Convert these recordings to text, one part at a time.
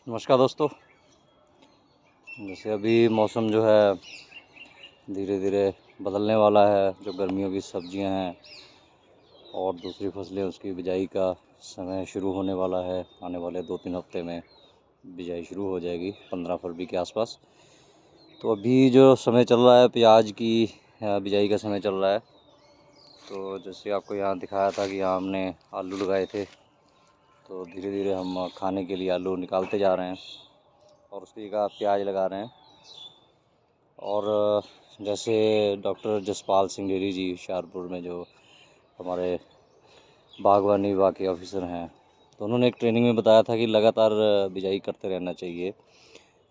नमस्कार दोस्तों। जैसे अभी मौसम जो है धीरे धीरे बदलने वाला है, जो गर्मियों की सब्जियां हैं और दूसरी फसलें उसकी बिजाई का समय शुरू होने वाला है। आने वाले 2-3 हफ्ते में बिजाई शुरू हो जाएगी, 15 फरवरी के आसपास। तो अभी जो समय चल रहा है प्याज की बिजाई का समय चल रहा है। तो जैसे आपको यहाँ दिखाया था कि यहाँ हमने आलू लगाए थे, तो धीरे धीरे हम खाने के लिए आलू निकालते जा रहे हैं और उसकी जगह प्याज लगा रहे हैं। और जैसे डॉक्टर जसपाल सिंह डेरी जी हुशियारपुर में जो हमारे बागवानी विभाग के ऑफिसर हैं, तो उन्होंने एक ट्रेनिंग में बताया था कि लगातार बिजाई करते रहना चाहिए।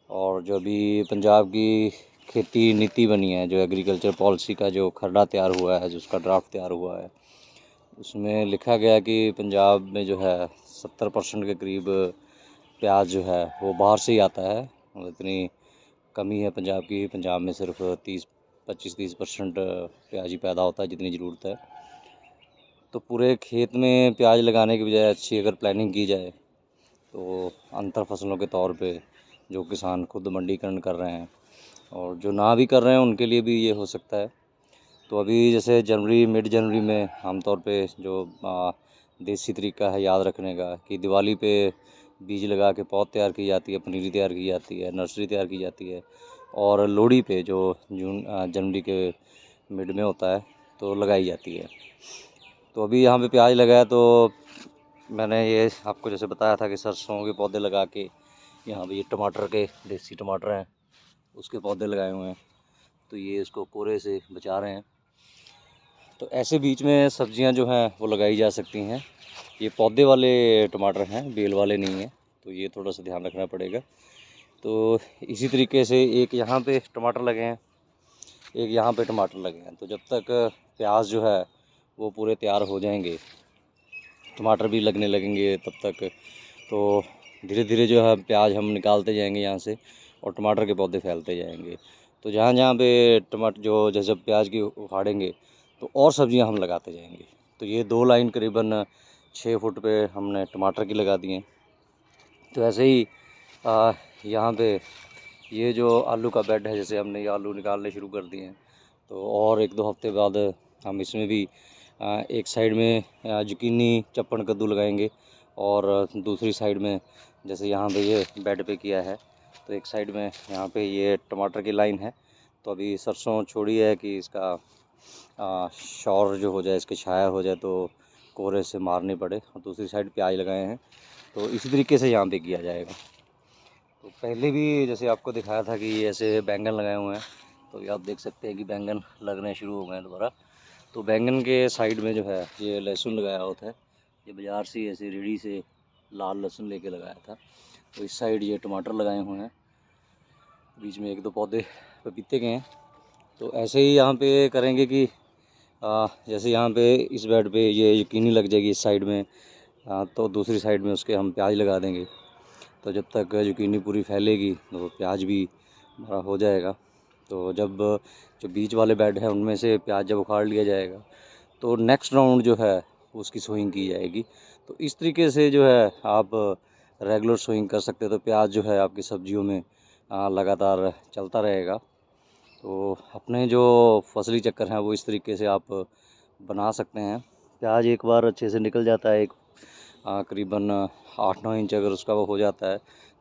और जो अभी पंजाब की खेती नीति बनी है, जो एग्रीकल्चर पॉलिसी का जो खर्रा तैयार हुआ है, जो उसका ड्राफ्ट तैयार हुआ है, उसमें लिखा गया कि पंजाब में जो है 70% के करीब प्याज जो है वो बाहर से ही आता है। और इतनी कमी है पंजाब की, पंजाब में सिर्फ 25-30% प्याज ही पैदा होता है जितनी ज़रूरत है। तो पूरे खेत में प्याज लगाने की बजाय अच्छी अगर प्लानिंग की जाए तो अंतर फसलों के तौर पे जो किसान खुद मंडीकरण कर रहे हैं और जो ना भी कर रहे हैं उनके लिए भी ये हो सकता है। तो अभी जैसे मिड जनवरी में आमतौर पे जो देसी तरीका है याद रखने का कि दिवाली पे बीज लगा के पौध तैयार की जाती है, पनीरी तैयार की जाती है, नर्सरी तैयार की जाती है। और लोहड़ी पे जो जनवरी के मिड में होता है तो लगाई जाती है। तो अभी यहाँ पे प्याज लगाया, तो मैंने ये आपको जैसे बताया था कि सरसों के पौधे लगा के यहाँ पे ये टमाटर के देसी टमाटर हैं उसके पौधे लगाए हुए हैं, तो ये इसको कोरे से बचा रहे हैं। तो ऐसे बीच में सब्जियां जो हैं वो लगाई जा सकती हैं। ये पौधे वाले टमाटर हैं, बेल वाले नहीं हैं, तो ये थोड़ा सा ध्यान रखना पड़ेगा। तो इसी तरीके से एक यहाँ पे टमाटर लगे हैं, एक यहाँ पे टमाटर लगे हैं। तो जब तक प्याज जो है वो पूरे तैयार हो जाएंगे, टमाटर भी लगने लगेंगे, तब तक तो धीरे धीरे जो है प्याज हम निकालते जाएंगे यहाँ से और टमाटर के पौधे फैलते जाएंगे। तो जहाँ जहाँ पे टमाटर जो जैसे प्याज की उखाड़ेंगे तो और सब्जियाँ हम लगाते जाएंगे। तो ये 2 लाइन करीबन 6 फुट पे हमने टमाटर की लगा दी हैं। तो ऐसे ही यहाँ पे ये जो आलू का बेड है, जैसे हमने ये आलू निकालने शुरू कर दिए हैं, तो और 1-2 हफ्ते बाद हम इसमें भी एक साइड में जुकीनी चप्पन कद्दू लगाएंगे और दूसरी साइड में जैसे यहाँ पे ये बेड पे किया है तो एक साइड में यहाँ पे ये टमाटर की लाइन है। तो अभी सरसों छोड़ी है कि इसका शौर जो हो जाए, इसकी छाया हो जाए तो कोहरे से मारनी पड़े, और दूसरी साइड प्याज लगाए हैं। तो इसी तरीके से यहाँ पे किया जाएगा। तो पहले भी जैसे आपको दिखाया था कि ऐसे बैंगन लगाए हुए हैं, तो ये आप देख सकते हैं कि बैंगन लगने शुरू हो गए हैं दोबारा। तो बैंगन के साइड में जो है ये लहसुन लगाया होता है, ये बाज़ार से ऐसे रेडी से लाल लहसुन लेके लगाया था। तो इस साइड ये टमाटर लगाए हुए हैं, बीच में 1-2 पौधे पपीते के हैं। तो ऐसे ही यहाँ पे करेंगे कि जैसे यहाँ पे इस बेड पे ये यकीनी लग जाएगी इस साइड में, तो दूसरी साइड में उसके हम प्याज लगा देंगे। तो जब तक जुकीनी पूरी फैलेगी तो प्याज भी बड़ा हो जाएगा। तो जब जो बीच वाले बेड है उनमें से प्याज जब उखाड़ लिया जाएगा तो नेक्स्ट राउंड जो है उसकी सोइंग की जाएगी। तो इस तरीके से जो है आप रेगुलर सोइंग कर सकते हो, तो प्याज जो है आपकी सब्जियों में लगातार चलता रहेगा। तो अपने जो फसली चक्कर हैं वो इस तरीके से आप बना सकते हैं। प्याज एक बार अच्छे से निकल जाता है, करीबन 8-9 इंच अगर उसका वो हो जाता है,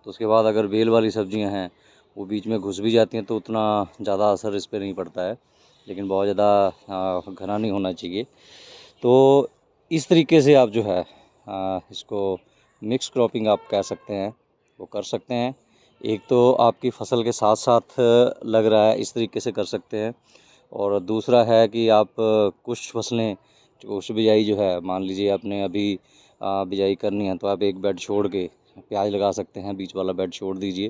तो उसके बाद अगर बेल वाली सब्जियां हैं वो बीच में घुस भी जाती हैं तो उतना ज़्यादा असर इस पर नहीं पड़ता है, लेकिन बहुत ज़्यादा घना नहीं होना चाहिए। तो इस तरीके से आप जो है इसको मिक्स क्रॉपिंग आप कह सकते हैं, वो कर सकते हैं। एक तो आपकी फसल के साथ साथ लग रहा है, इस तरीके से कर सकते हैं। और दूसरा है कि आप कुछ फसलें कुछ बिजाई जो है, मान लीजिए आपने अभी बिजाई करनी है तो आप एक बेड छोड़ के प्याज लगा सकते हैं, बीच वाला बेड छोड़ दीजिए।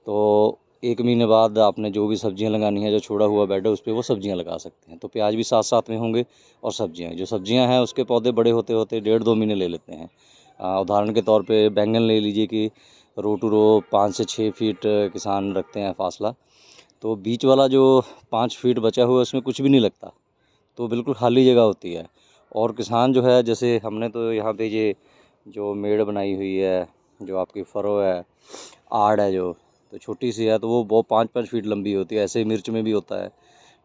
तो 1 महीने बाद आपने जो भी सब्जियां लगानी है, जो छोड़ा हुआ बेड है उस पर वो सब्जियां लगा सकते हैं। तो प्याज भी साथ साथ में होंगे और सब्जियां हैं उसके पौधे बड़े होते होते 1.5-2 महीने ले लेते हैं। उदाहरण के तौर पे बैंगन ले लीजिए कि रो टू रो 5 से 6 फीट किसान रखते हैं फासला, तो बीच वाला जो 5 फीट बचा हुआ है उसमें कुछ भी नहीं लगता, तो बिल्कुल खाली जगह होती है। और किसान जो है, जैसे हमने तो यहाँ पे ये जो मेड़ बनाई हुई है जो आपकी फरो है, आड़ है जो, तो छोटी सी है तो वो 5-5 फीट लंबी होती है। ऐसे ही मिर्च में भी होता है,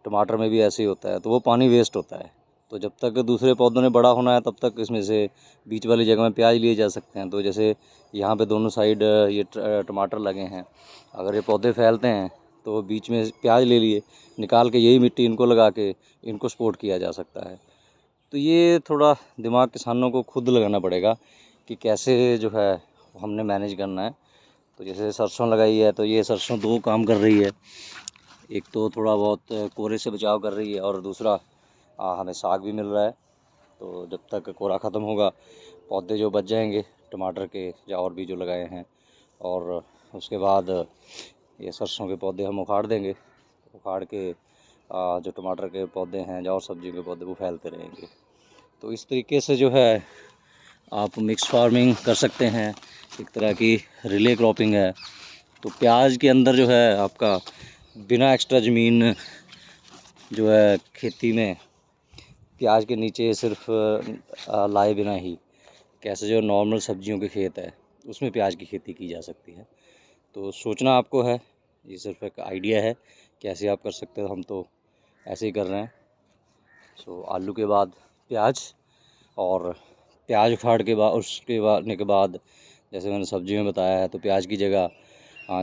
टमाटर में भी ऐसे ही होता है, तो वो पानी वेस्ट होता है। तो जब तक दूसरे पौधों ने बड़ा होना है तब तक इसमें से बीच वाली जगह में प्याज लिए जा सकते हैं। तो जैसे यहाँ पे दोनों साइड ये टमाटर लगे हैं, अगर ये पौधे फैलते हैं तो बीच में प्याज ले लिए, निकाल के यही मिट्टी इनको लगा के इनको सपोर्ट किया जा सकता है। तो ये थोड़ा दिमाग किसानों को खुद लगाना पड़ेगा कि कैसे जो है हमने मैनेज करना है। तो जैसे सरसों लगाई है तो ये सरसों 2 काम कर रही है, एक तो थोड़ा बहुत कोहरे से बचाव कर रही है और दूसरा हमें साग भी मिल रहा है। तो जब तक कोहरा ख़त्म होगा पौधे जो बच जाएंगे टमाटर के या और भी जो लगाए हैं, और उसके बाद ये सरसों के पौधे हम उखाड़ देंगे। उखाड़ के जो टमाटर के पौधे हैं या और सब्जियों के पौधे वो फैलते रहेंगे। तो इस तरीके से जो है आप मिक्स फार्मिंग कर सकते हैं, एक तरह की रिले क्रॉपिंग है। तो प्याज के अंदर जो है आपका बिना एक्स्ट्रा ज़मीन जो है खेती में प्याज के नीचे सिर्फ लाए बिना ही कैसे जो नॉर्मल सब्जियों के खेत है उसमें प्याज की खेती की जा सकती है। तो सोचना आपको है, ये सिर्फ एक आइडिया है, कैसे आप कर सकते हो, हम तो ऐसे ही कर रहे हैं। सो आलू के बाद प्याज, और प्याज उखाड़ के बाद उसके बाद के बाद जैसे मैंने सब्जी में बताया है, तो प्याज की जगह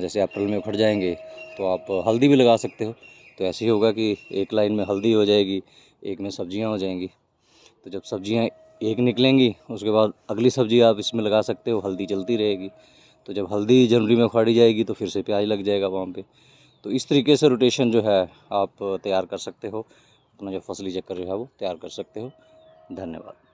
जैसे अप्रैल में उखड़ जाएंगे तो आप हल्दी भी लगा सकते हो। तो ऐसे ही होगा कि एक लाइन में हल्दी हो जाएगी, एक में सब्जियां हो जाएंगी। तो जब सब्जियां एक निकलेंगी उसके बाद अगली सब्जी आप इसमें लगा सकते हो, हल्दी चलती रहेगी। तो जब हल्दी जनवरी में उखाड़ी जाएगी तो फिर से प्याज लग जाएगा वहाँ पे। तो इस तरीके से रोटेशन जो है आप तैयार कर सकते हो, अपना जो फसली चक्कर जो है वो तैयार कर सकते हो। धन्यवाद।